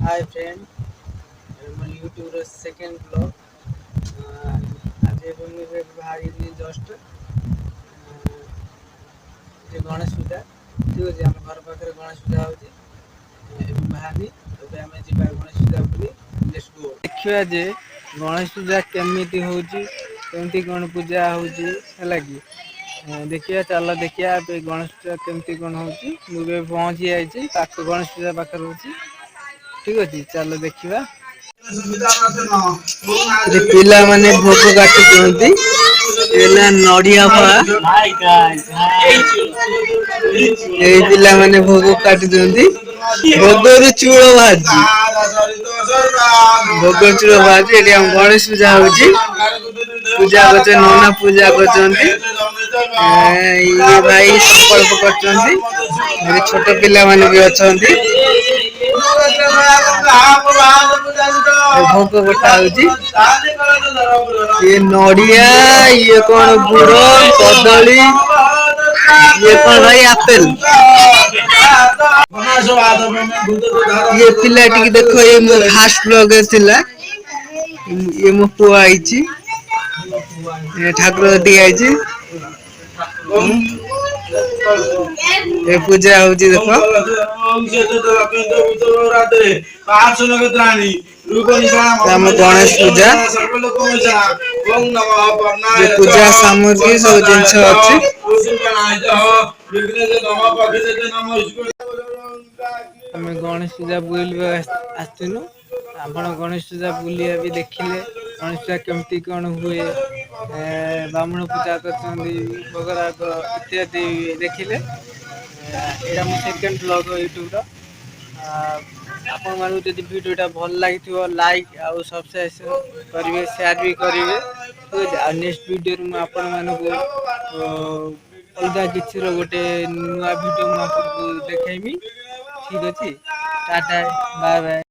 हाय friend more YouTube रो second blog आज मुझे बाहरी जस्ट जे गणेश पूजा ठीक अच्छे आम घर पाखे गणेश पूजा हो बाहरी तबे आम जी गणेश पूजा बुली देखिए जे गणेश पूजा केमिति होती कौन पूजा होगी देखिए चल देखिए गणेश पूजा केमती कौन होती मुझे पहुँची जाइए गणेश पूजा पाखे रोचे ठीक अच्छे चलो देखा पिला माने भोग काटुचंती एला नडिया पिला माने भोग काटुचंती भोगरु चूड़ भाजी भोग चूड़ भाजी एटी हम गणेश पूजा होची पूजा करते नना पूजा करचंती ये भाई संकल्प करचंती छोट पिला माने भी अछंती भोग बटा होची ये नडिया ये कौन गुड़ कदली ये कौन भाई एप्पल ये पिला टिक देखो ये मो फास्ट ब्लॉग थिला ये मो पुआ आइची ये ठाकुर दी आइची ये पूजा होची देखो हम गणेश पूजा ये पूजा सामग्री सब जिनस अच्छी आम गणेश पूजा बुल आसनु आपण गणेश पूजा बुलिया भी देखिले गणेश पूजा केमती कौन हुए ब्राह्मण पूजा कर भोगराग इत्यादि देखिले यहाँ मो सेकेंड ब्लॉग यूट्यूब आपण मानू जब वीडियोटा भल लगी लाइक आउ सब्सक्राइब करेंगे शेयर भी करेंगे ठीक है नेक्स्ट वीडियो आपण मानक अलग किसी गोटे नुआ वीडियो मुझे देखी ठीक अच्छे टाटा बाय बाय।